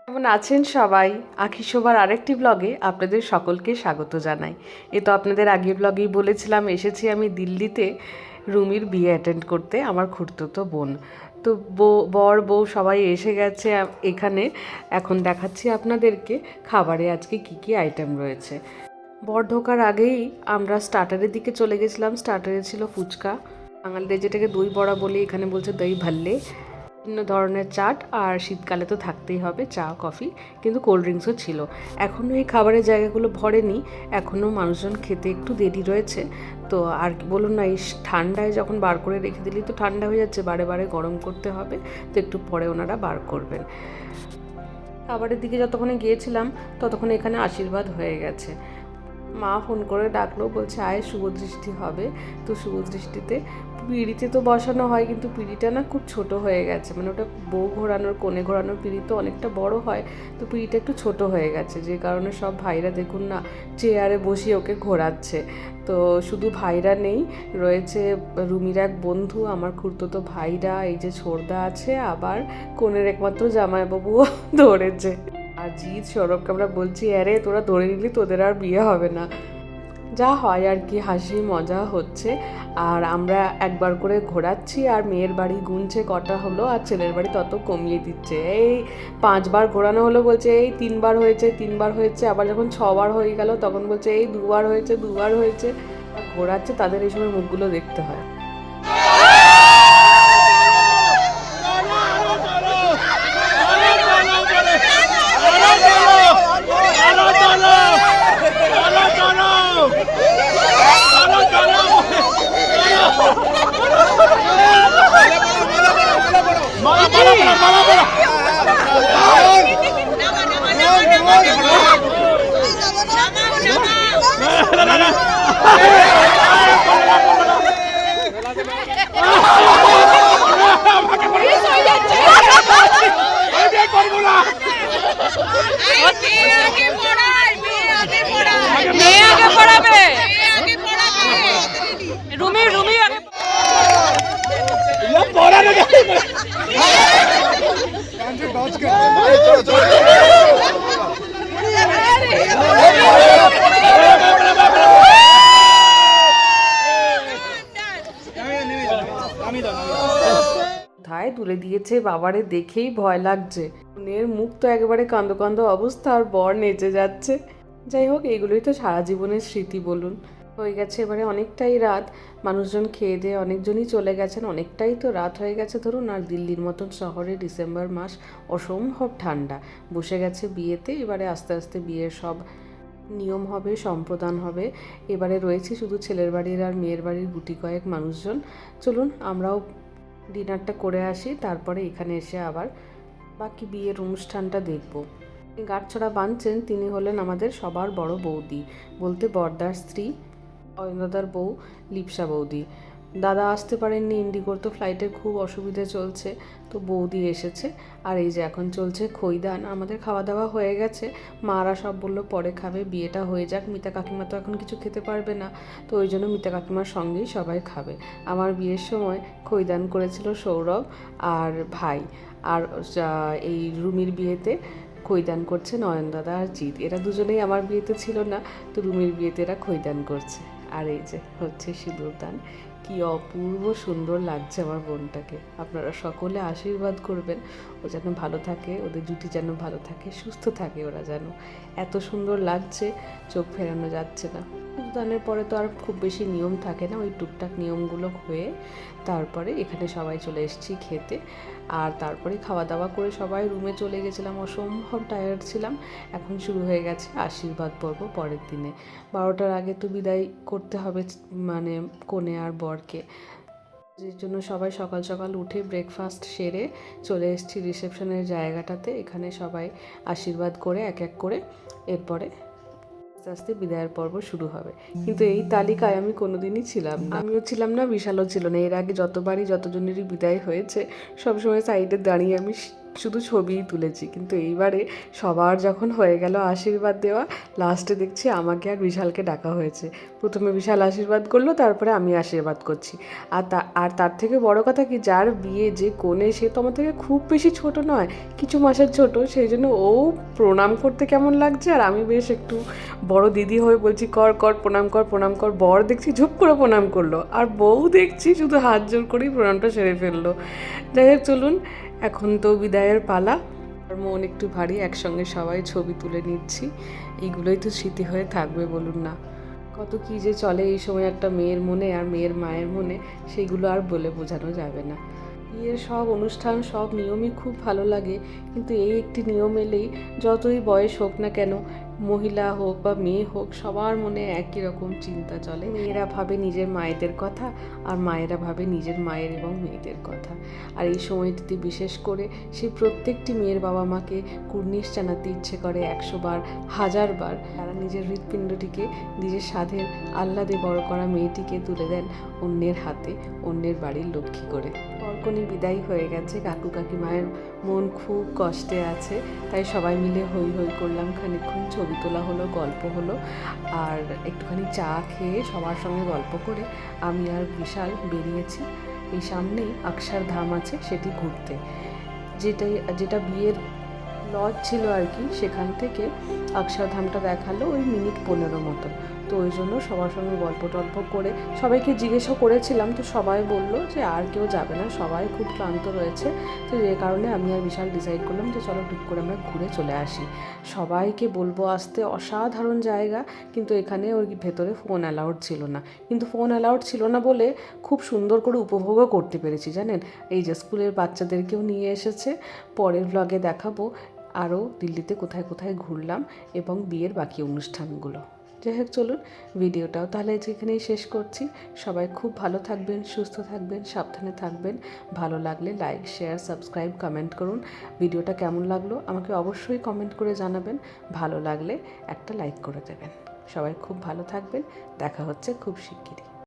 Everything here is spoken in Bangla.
কেমন আছেন সবাই? আখি শোভার আরেকটি ব্লগে আপনাদের সকলকে স্বাগত জানাই। এ তো আপনাদের আগের ব্লগেই বলেছিলাম এসেছি আমি দিল্লিতে রুমির বিয়ে অ্যাটেন্ড করতে, আমার খুড়তুতো বোন। তো বর বউ সবাই এসে গেছে এখানে। এখন দেখাচ্ছি আপনাদেরকে খাবারে আজকে কি কি আইটেম রয়েছে। বর ঢোকার আগেই আমরা স্টার্টারের দিকে চলে গেছিলাম। স্টার্টারে ছিল ফুচকা, বাঙালিদের যেটাকে দই বড়া বলি, এখানে বলছে দই ভাল্লে, বিভিন্ন ধরনের চাট, আর শীতকালে তো থাকতেই হবে চা কফি, কিন্তু কোল্ড ড্রিঙ্কসও ছিল। এখনও এই খাবারের জায়গাগুলো ভরেনি, এখনও মানুষজন খেতে একটু দেরি রয়েছে। তো আর বলুন না, এই ঠান্ডায় যখন বার করে রেখে দিলি তো ঠান্ডা হয়ে যাচ্ছে, বারে বারে গরম করতে হবে, তো একটু পরে ওনারা বার করবেন। খাবারের দিকে যতক্ষণে গিয়েছিলাম ততক্ষণে এখানে আশীর্বাদ হয়ে গেছে। মা ফোন করে ডাকলো, বলছে আয় শুভ দৃষ্টি হবে। তো শুভ দৃষ্টিতে পিঁড়িতে তো বসানো হয়, কিন্তু পিঁড়িটা না খুব ছোট হয়ে গেছে, মানে ওটা বউ ঘোরানোর কোণে ঘোরানোর পিঁড়ি তো অনেকটা বড় হয়, তো পিঁড়িটা একটু ছোট হয়ে গেছে, যে কারণে সব ভাইরা দেখুন না চেয়ারে বসিয়ে ওকে ঘোরাচ্ছে। তো শুধু ভাইরা নেই, রয়েছে রুমির এক বন্ধু, আমার খুড়তুতো ভাইরা, এই যে ছোড়দা আছে, আবার কোণের একমাত্র জামাইবাবুও ধরেছে। আর জিৎ সৌরভকে আমরা বলছি, আরে তোরা ধরে নিলি, তোদের আর বিয়ে হবে না। যা হয় আর কি, হাসি মজা হচ্ছে। আর আমরা একবার করে ঘোরাচ্ছি, আর মেয়ের বাড়ি গুনছে কটা হলো, আর ছেলের বাড়ি তত কমিয়ে দিচ্ছে। এই 5বার ঘোরানো হলো, বলছে এই 3বার হয়েছে, 3বার হয়েছে। আবার যখন 6বার হয়ে গেল তখন বলছে এই 2বার হয়েছে, 2বার হয়েছে। ঘোরাচ্ছে, তাদের এই সময় মুখগুলো দেখতে হয়। কোথায় তুলে দিয়েছে বাবারে, দেখেই ভয় লাগছে। বোনের মুখ তো একেবারে কাঁদো কাঁদো অবস্থা, আর বর নেচে যাচ্ছে। যাই হোক, এইগুলোই তো সারা জীবনের স্মৃতি বলুন। হয়ে গেছে এবারে অনেকটাই রাত, মানুষজন খেয়ে দিয়ে অনেকজনই চলে গেছেন, অনেকটাই তো রাত হয়ে গেছে ধরুন। আর দিল্লির মতন শহরে ডিসেম্বর মাস অসম্ভব ঠান্ডা। বসে গেছে বিয়েতে, এবারে আস্তে আস্তে বিয়ের সব নিয়ম হবে, সম্প্রদান হবে। এবারে রয়েছে শুধু ছেলের বাড়ির আর মেয়ের বাড়ির গুটি কয়েক মানুষজন। চলুন আমরাও ডিনারটা করে আসি, তারপরে এখানে এসে আবার বাকি বিয়ের অনুষ্ঠানটা দেখব। গাঁটছড়া বাঁধছেন তিনি হলেন আমাদের সবার বড় বৌদি, বলতে বড়দার স্ত্রী, অয়নদাদার বউ লিপসা বৌদি। দাদা আসতে পারেননি, ইন্ডিগোর তো ফ্লাইটের খুব অসুবিধে চলছে, তো বৌদি এসেছে। আর এই যে এখন চলছে খৈদান। আমাদের খাওয়া দাওয়া হয়ে গেছে, মারা সব বললো পরে খাবে, বিয়েটা হয়ে যাক। মিতা কাকিমা তো এখন কিছু খেতে পারবে না, তো ওই জন্য মিতা কাকিমার সঙ্গেই সবাই খাবে। আমার বিয়ের সময় খৈদান করেছিল সৌরভ আর ভাই, আর এই রুমির বিয়েতে খৈদান করছে নয়নদাদা আর জিৎ। এরা দুজনেই আমার বিয়েতে ছিল না, তো রুমির বিয়েতে এরা খৈদান করছে। আর এই যে হচ্ছে সিঁদুরদান। কি অপূর্ব সুন্দর লাগছে আমার বোনটাকে। আপনারা সকলে আশীর্বাদ করবেন, ও যেন ভালো থাকে, ওদের জুটি যেন ভালো থাকে, সুস্থ থাকে ওরা যেন। এত সুন্দর লাগছে, চোখ ফেরানো যাচ্ছে না। সিঁদুরদানের পরে তো আর খুব বেশি নিয়ম থাকে না, ওই টুকটাক নিয়মগুলো হয়ে তারপরে এখানে সবাই চলে এসেছি খেতে। আর তারপরে খাওয়া দাওয়া করে সবাই রুমে চলে গেছিলাম, অসম্ভব টায়ার্ড ছিলাম। এখন শুরু হয়ে গেছে আশীর্বাদ পর্ব পরের দিনে। 12টার আগে তো বিদায় করতে হবে, মানে কনে আর বরকে। যে জন্য সবাই সকাল সকাল উঠে ব্রেকফাস্ট সেরে চলে এসেছি রিসেপশনের জায়গাটাতে। এখানে সবাই আশীর্বাদ করে এক এক করে এরপরে আস্তে আস্তে বিদায়ের পর্ব শুরু হবে। কিন্তু এই তালিকায় আমি কোনোদিনই ছিলাম না, আমিও ছিলাম না, বিশালও ছিল না। এর আগে যতবারই যতজনেরই বিদায় হয়েছে, সবসময় সাইডে দাঁড়িয়ে আমি শুধু ছবিই তুলেছি, কিন্তু এইবারে সবার যখন হয়ে গেল আশীর্বাদ দেওয়া, লাস্টে দেখছি আমাকে আর বিশালকে ডাকা হয়েছে। প্রথমে বিশাল আশীর্বাদ করলো, তারপরে আমি আশীর্বাদ করছি। আর তার থেকে বড় কথা কি, যার বিয়ে, যে কোণে, সে তো আমার থেকে খুব বেশি ছোট নয়, কিছু মাসের ছোট। সেই জন্য ও প্রণাম করতে কেমন লাগছে, আর আমি বেশ একটু বড় দিদি হয়ে বলছি কর কর প্রণাম কর প্রণাম কর। বর দেখছি ঝুপ করে প্রণাম করলো, আর বউ দেখছি শুধু হাত জোর করেই প্রণামটা সেরে ফেললো। যাই হোক, চলুন এখন তো বিদায়ের পালা। আর মন একটু ভারী, একসঙ্গে সবাই ছবি তুলে নিচ্ছি। এইগুলোই তো স্মৃতি হয়ে থাকবে, বলুন না। কত কী যে চলে এই সময় একটা মেয়ের মনে আর মেয়ের মায়ের মনে, সেইগুলো আর বলে বোঝানো যাবে না। বিয়ের সব অনুষ্ঠান, সব নিয়মই খুব ভালো লাগে, কিন্তু এই একটি নিয়ম এলেই যতই বয়স হোক না কেন, মহিলা হোক বা মেয়ে হোক, সবার মনে একই রকম চিন্তা চলে। মেয়েরা ভাবে নিজের মায়েদের কথা, আর মায়েরা ভাবে নিজের মায়ের এবং মেয়েদের কথা। আর এই সময়টিতে বিশেষ করে সেই প্রত্যেকটি মেয়ের বাবা মাকে কুর্নিশ জানাতে ইচ্ছে করে 100 বার, 1000 বার। তারা নিজের হৃৎপিণ্ডটিকে নিজের সাধের আহ্লাদে বড় করা মেয়েটিকে তুলে দেন অন্যের হাতে, অন্যের বাড়ির লক্ষ্মী করে। বরকনে বিদায় হয়ে গেছে, কাকু কাকিমায়ের মন খুব কষ্টে আছে, তাই সবাই মিলে হই হই করলাম খানিকক্ষণ, ছবি তোলা হলো, গল্প হলো, আর একটুখানি চা খেয়ে সবার সঙ্গে গল্প করে আমি আর বিশাল বেরিয়েছি এই সামনেই অক্ষরধাম আছে সেটি ঘুরতে। যেটা বিয়ের লজ ছিল আর কি, সেখান থেকে অক্ষরধামটা দেখালো ওই মিনিট 15 মতো। তো ওই জন্য সবার সঙ্গে গল্প টল্প করে সবাইকে জিজ্ঞেসও করেছিলাম, তো সবাই বললো যে আর কেউ যাবে না, সবাই খুব ক্লান্ত রয়েছে। তো যে কারণে আমি আর বিশাল ডিসাইড করলাম যে চলো টুক করে আমরা ঘুরে চলে আসি। সবাইকে বলবো আসতে, অসাধারণ জায়গা, কিন্তু এখানে ওই ভেতরে ফোন অ্যালাউড ছিল না। কিন্তু ফোন অ্যালাউড ছিল না বলে খুব সুন্দর করে উপভোগও করতে পেরেছি, জানেন। এই যে স্কুলের বাচ্চাদেরকেও নিয়ে এসেছে, পরের ব্লগে দেখাবো আরও দিল্লিতে কোথায় কোথায় ঘুরলাম এবং বিয়ের বাকি অনুষ্ঠানগুলো। যাই হোক, চলুন ভিডিওটাও তাহলে যেখানেই শেষ করছি। সবাই খুব ভালো থাকবেন, সুস্থ থাকবেন, সাবধানে থাকবেন। ভালো লাগলে লাইক, শেয়ার, সাবস্ক্রাইব, কমেন্ট করুন। ভিডিওটা কেমন লাগলো আমাকে অবশ্যই কমেন্ট করে জানাবেন। ভালো লাগলে একটা লাইক করে দেবেন। সবাই খুব ভালো থাকবেন, দেখা হচ্ছে খুব শিগগিরই।